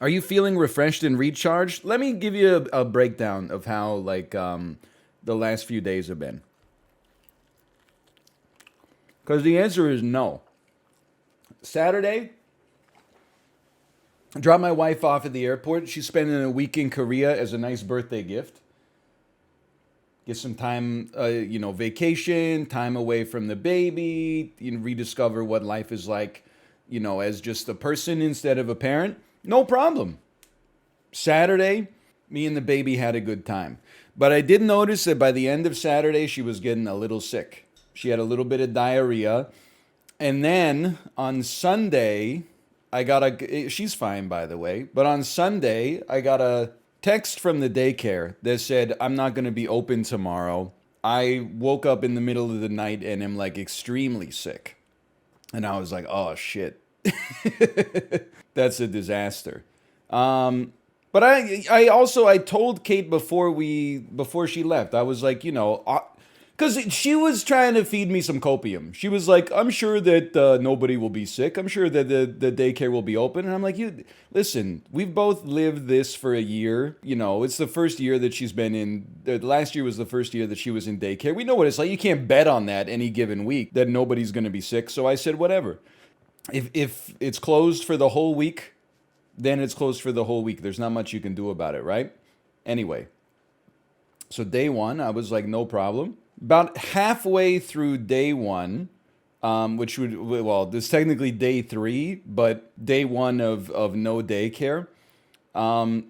Are you feeling refreshed and recharged? Let me give you a breakdown of how the last few days have been. Because the answer is no. Saturday, I dropped my wife off at the airport. She's spending a week in Korea as a nice birthday gift. Get some time, vacation, time away from the baby, rediscover what life is like, as just a person instead of a parent. No problem. Saturday, me and the baby had a good time. But I did notice that by the end of Saturday, she was getting a little sick. She had a little bit of diarrhea. And then on Sunday, she's fine, by the way. But on Sunday, I got a text from the daycare that said, I'm not going to be open tomorrow. I woke up in the middle of the night and am like extremely sick. And I was like, oh shit. That's a disaster. But I told Kate before she left, I was like, because she was trying to feed me some copium. She was like, I'm sure that nobody will be sick. I'm sure that the daycare will be open. And I'm like, listen, we've both lived this for a year. It's the first year that she's been in. Last year was the first year that she was in daycare. We know what it's like. You can't bet on that any given week that nobody's going to be sick. So I said, whatever. If it's closed for the whole week, then it's closed for the whole week. There's not much you can do about it, right? Anyway, so day one, I was like, no problem. About halfway through day one, this is technically day three, but day one of no daycare, I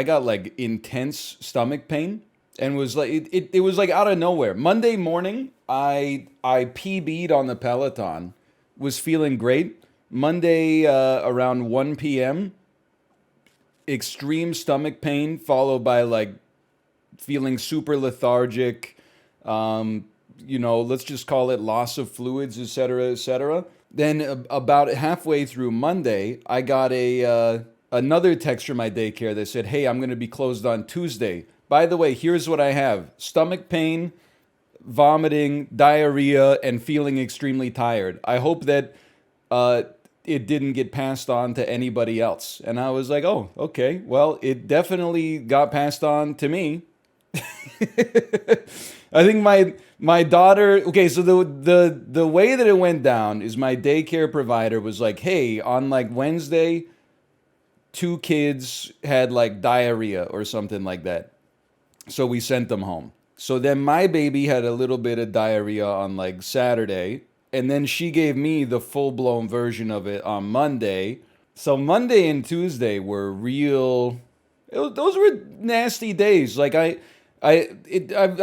got like intense stomach pain and was like, it was like out of nowhere. Monday morning, I PB'd on the Peloton, was feeling great. Monday around 1 p.m., extreme stomach pain followed by like feeling super lethargic, let's just call it loss of fluids, etc., etc. Then about halfway through Monday, I got another text from my daycare that said, hey, I'm going to be closed on Tuesday. By the way, here's what I have: stomach pain, vomiting, diarrhea, and feeling extremely tired. I hope that it didn't get passed on to anybody else. And I was like, oh, okay. Well, it definitely got passed on to me. I think my daughter. Okay, so the way that it went down is my daycare provider was like, hey, on like Wednesday, 2 kids had like diarrhea or something like that, so we sent them home. So then my baby had a little bit of diarrhea on like Saturday, and then she gave me the full blown version of it on Monday. So Monday and Tuesday were real. Those were nasty days. Like I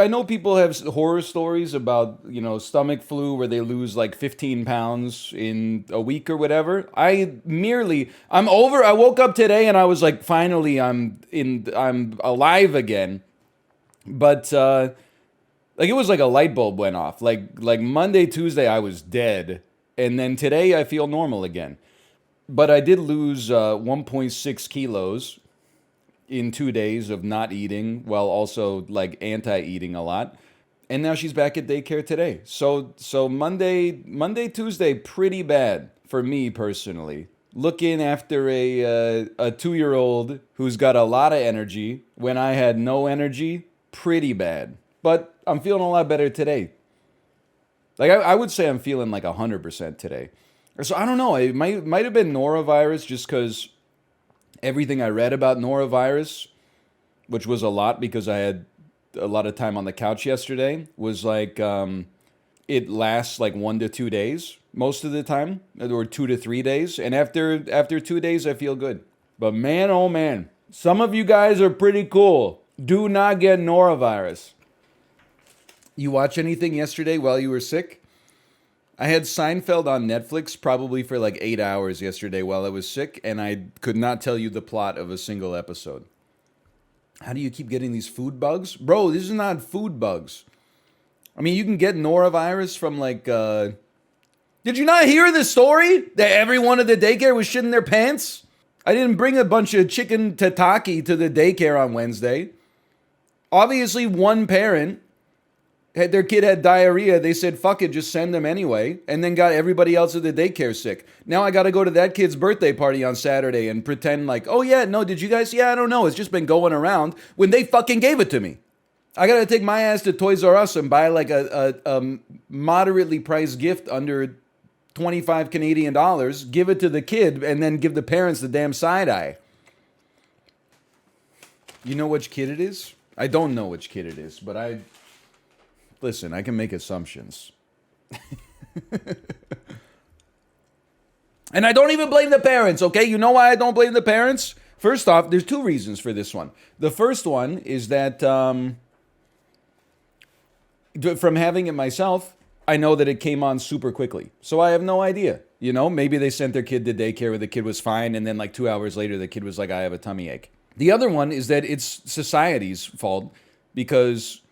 know people have horror stories about, stomach flu where they lose like 15 pounds in a week or whatever. I'm over. I woke up today and I was like, finally, I'm alive again. But like it was like a light bulb went off. Like Monday, Tuesday, I was dead, and then today I feel normal again. But I did lose 1.6 kilos in 2 days of not eating, while also like anti-eating a lot. And now she's back at daycare today. So Monday, Tuesday, pretty bad for me personally. Looking after a 2-year-old who's got a lot of energy when I had no energy, pretty bad. But I'm feeling a lot better today. Like I would say I'm feeling like 100% today. So I don't know. It might have been norovirus, just because everything I read about norovirus, which was a lot because I had a lot of time on the couch yesterday, was like it lasts like 1 to 2 days most of the time, or 2 to 3 days. And after 2 days, I feel good. But man, oh man, some of you guys are pretty cool. Do not get norovirus. You watch anything yesterday while you were sick? I had Seinfeld on Netflix probably for like 8 hours yesterday while I was sick, and I could not tell you the plot of a single episode. How do you keep getting these food bugs? Bro, this is not food bugs. I mean, you can get norovirus from like... Did you not hear the story? That everyone at the daycare was shitting their pants? I didn't bring a bunch of chicken tataki to the daycare on Wednesday. Obviously, one parent their kid had diarrhea. They said, fuck it, just send them anyway. And then got everybody else at the daycare sick. Now I got to go to that kid's birthday party on Saturday and pretend like, oh yeah, no, did you guys? Yeah, I don't know. It's just been going around when they fucking gave it to me. I got to take my ass to Toys R Us and buy like a moderately priced gift under 25 Canadian dollars, give it to the kid, and then give the parents the damn side eye. You know which kid it is? I don't know which kid it is, but listen, I can make assumptions. And I don't even blame the parents, okay? You know why I don't blame the parents? First off, there's two reasons for this one. The first one is that from having it myself, I know that it came on super quickly. So I have no idea. You know, maybe they sent their kid to daycare where the kid was fine, and then like 2 hours later, the kid was like, I have a tummy ache. The other one is that it's society's fault because,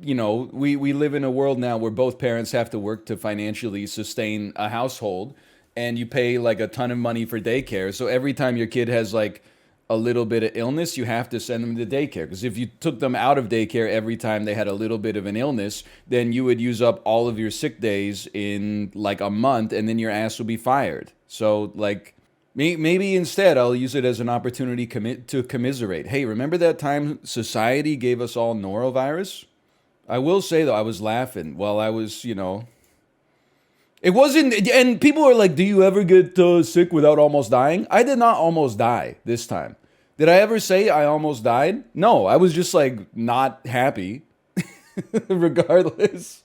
you know, we live in a world now where both parents have to work to financially sustain a household, and you pay like a ton of money for daycare. So every time your kid has like a little bit of illness, you have to send them to daycare. Because if you took them out of daycare every time they had a little bit of an illness, then you would use up all of your sick days in like a month, and then your ass would be fired. So like maybe instead I'll use it as an opportunity to commiserate. Hey, remember that time society gave us all norovirus? I will say though, I was laughing while I was, you know, it wasn't, and people are like, do you ever get sick without almost dying? I did not almost die this time. Did I ever say I almost died? No, I was just like not happy, regardless.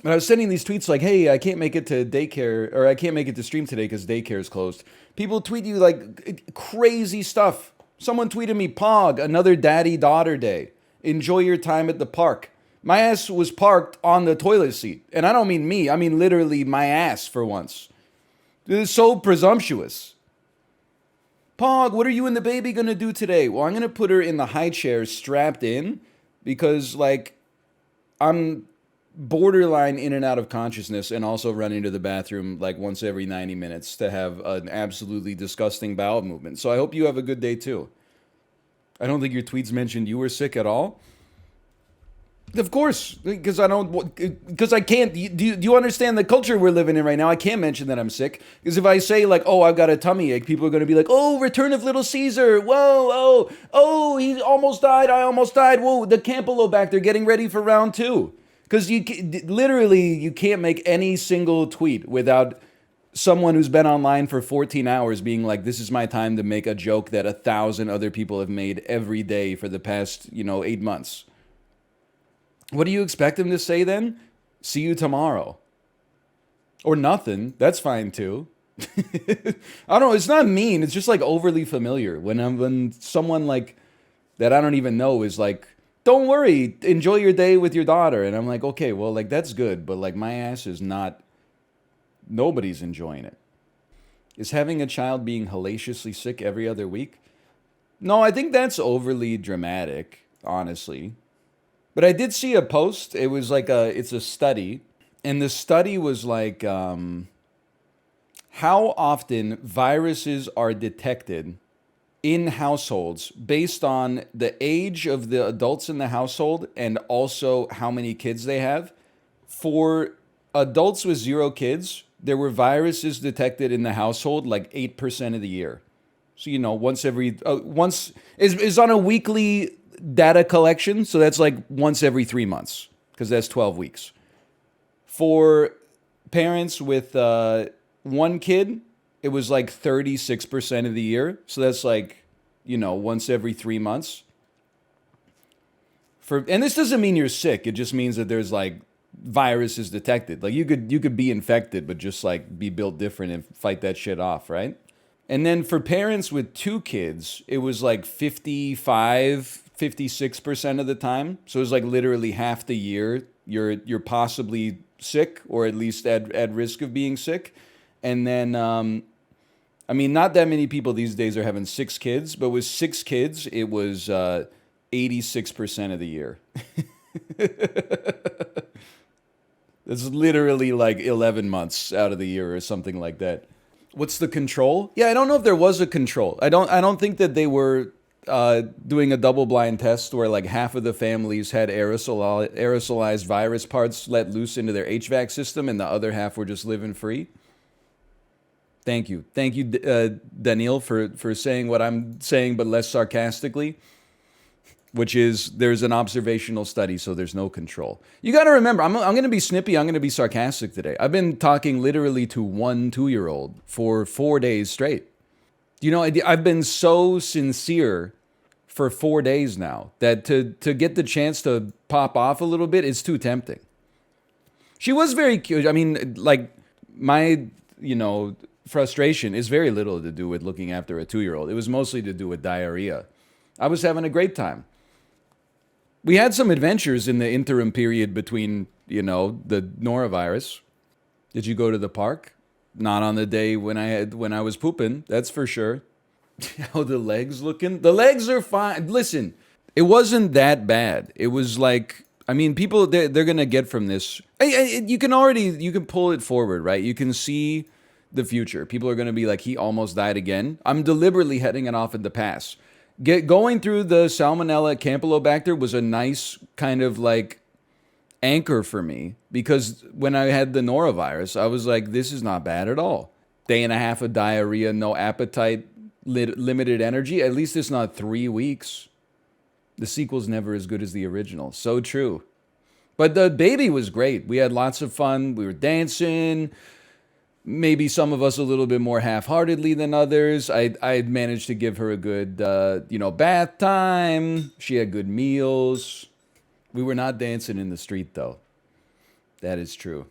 And I was sending these tweets like, hey, I can't make it to daycare, or I can't make it to stream today because daycare is closed. People tweet you like crazy stuff. Someone tweeted me, Pog, another daddy-daughter day. Enjoy your time at the park. My ass was parked on the toilet seat. And I don't mean me. I mean literally my ass for once. It is so presumptuous. Pog, what are you and the baby going to do today? Well, I'm going to put her in the high chair strapped in because, like, I'm borderline in and out of consciousness and also running to the bathroom like once every 90 minutes to have an absolutely disgusting bowel movement. So I hope you have a good day too. I don't think your tweets mentioned you were sick at all. Of course, because I can't. Do you understand the culture we're living in right now? I can't mention that I'm sick because if I say like, "Oh, I've got a tummy ache," people are going to be like, "Oh, Return of Little Caesar! Whoa, oh, he almost died. I almost died. Whoa, the Campylobacter getting ready for round 2." Because you can't make any single tweet without someone who's been online for 14 hours being like, "This is my time to make a joke that 1,000 other people have made every day for the past 8 months." What do you expect him to say then? See you tomorrow. Or nothing. That's fine too. I don't know. It's not mean. It's just like overly familiar. When someone like that I don't even know is like, don't worry, enjoy your day with your daughter. And I'm like, okay, well, like that's good. But like my ass is not, nobody's enjoying it. Is having a child being hellaciously sick every other week? No, I think that's overly dramatic, honestly. But I did see a post. It was like it's a study. And the study was like how often viruses are detected in households based on the age of the adults in the household and also how many kids they have. For adults with 0 kids, there were viruses detected in the household like 8% of the year. So, once is on a weekly data collection, so that's like once every 3 months, because that's 12 weeks. For parents with 1 kid, it was like 36% of the year, so that's like, once every 3 months. And this doesn't mean you're sick, it just means that there's like viruses detected. Like you could be infected, but just like be built different and fight that shit off, right? And then for parents with 2 kids, it was like 56% of the time. So it was like literally half the year you're possibly sick or at least at risk of being sick. And then, not that many people these days are having 6 kids, but with 6 kids, it was 86% of the year. It's literally like 11 months out of the year or something like that. What's the control? Yeah, I don't know if there was a control. I don't think that they were. doing a double-blind test where like half of the families had aerosolized virus parts let loose into their HVAC system, and the other half were just living free. Thank you, Daniel, for saying what I'm saying, but less sarcastically. Which is there's an observational study, so there's no control. You got to remember, I'm going to be snippy. I'm going to be sarcastic today. I've been talking literally to one 2-year-old for 4 days straight. You know, I've been so sincere for 4 days now that to get the chance to pop off a little bit is too tempting. She was very cute. I mean, like, my, frustration is very little to do with looking after a 2-year-old. It was mostly to do with diarrhea. I was having a great time. We had some adventures in the interim period between, the norovirus. Did you go to the park? Not on the day when I was pooping, that's for sure. How the legs looking? The legs are fine. Listen, it wasn't that bad. It was like, I mean, people they're gonna get from this. You can pull it forward, right? You can see the future. People are gonna be like, he almost died again. I'm deliberately heading it off in the past. Going through the Salmonella Campylobacter was a nice kind of like anchor for me, because when I had the norovirus, I was like, this is not bad at all. Day and a half of diarrhea, no appetite, limited energy. At least it's not 3 weeks. The sequel's never as good as the original. So true. But the baby was great. We had lots of fun. We were dancing. Maybe some of us a little bit more half-heartedly than others. I'd managed to give her a good, bath time. She had good meals. We were not dancing in the street, though. That is true.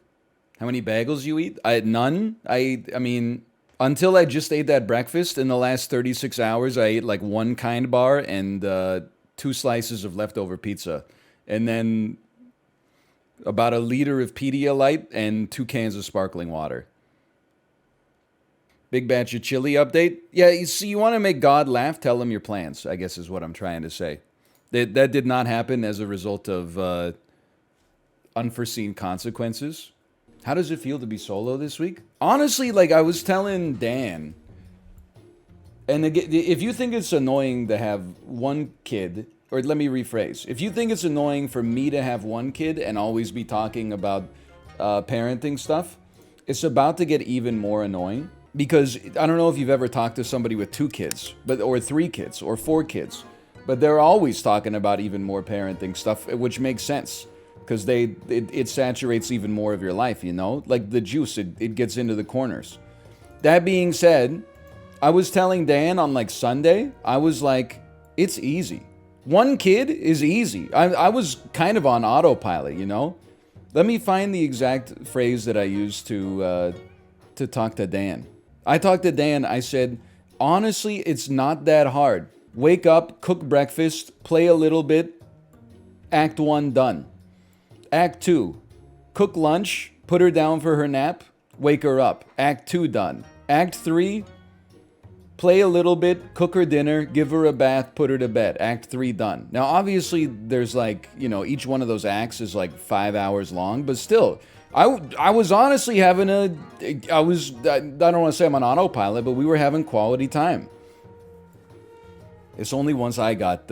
How many bagels you eat? None. I mean, until I just ate that breakfast, in the last 36 hours, I ate like 1 Kind bar and 2 slices of leftover pizza. And then about a liter of Pedialyte and 2 cans of sparkling water. Big batch of chili update. Yeah, you want to make God laugh? Tell him your plans, I guess is what I'm trying to say. That did not happen as a result of unforeseen consequences. How does it feel to be solo this week? Honestly, like I was telling Dan, and again, if you think it's annoying to have one kid, or let me rephrase. If you think it's annoying for me to have one kid and always be talking about parenting stuff, it's about to get even more annoying. Because I don't know if you've ever talked to somebody with 2 kids, or 3 kids, or 4 kids, but they're always talking about even more parenting stuff, which makes sense, because it saturates even more of your life, like the juice, it gets into the corners. That being said, I was telling Dan on like Sunday, I was like, it's easy. 1 kid is easy. I was kind of on autopilot, Let me find the exact phrase that I used to talk to Dan. I talked to Dan, I said, honestly, it's not that hard. Wake up, cook breakfast, play a little bit, act 1 done. Act 2, cook lunch, put her down for her nap, wake her up. Act 2 done. Act 3, play a little bit, cook her dinner, give her a bath, put her to bed. Act 3 done. Now, obviously, there's like, each one of those acts is like 5 hours long, but still, I was honestly having I don't want to say I'm on autopilot, but we were having quality time. It's only once I got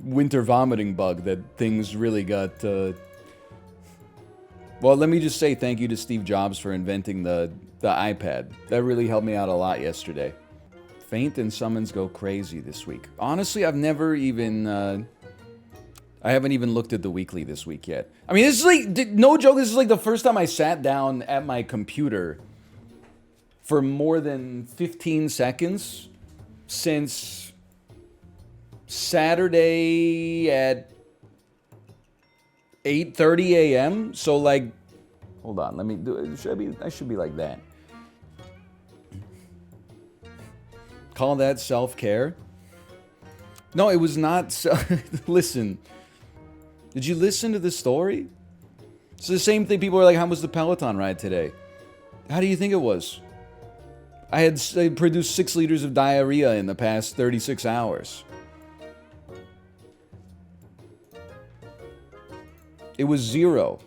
winter vomiting bug that things really got, well, let me just say thank you to Steve Jobs for inventing the iPad. That really helped me out a lot yesterday. Faint and summons go crazy this week. Honestly, I've never even, I haven't even looked at the weekly this week yet. I mean, this is like, no joke, this is like the first time I sat down at my computer for more than 15 seconds since Saturday at 8:30 a.m. So like, hold on, let me do it. I should be like that. Call that self-care? No, it was not. Listen. Did you listen to the story? It's the same thing. People are like, how was the Peloton ride today? How do you think it was? I produced 6 liters of diarrhea in the past 36 hours. It was 0.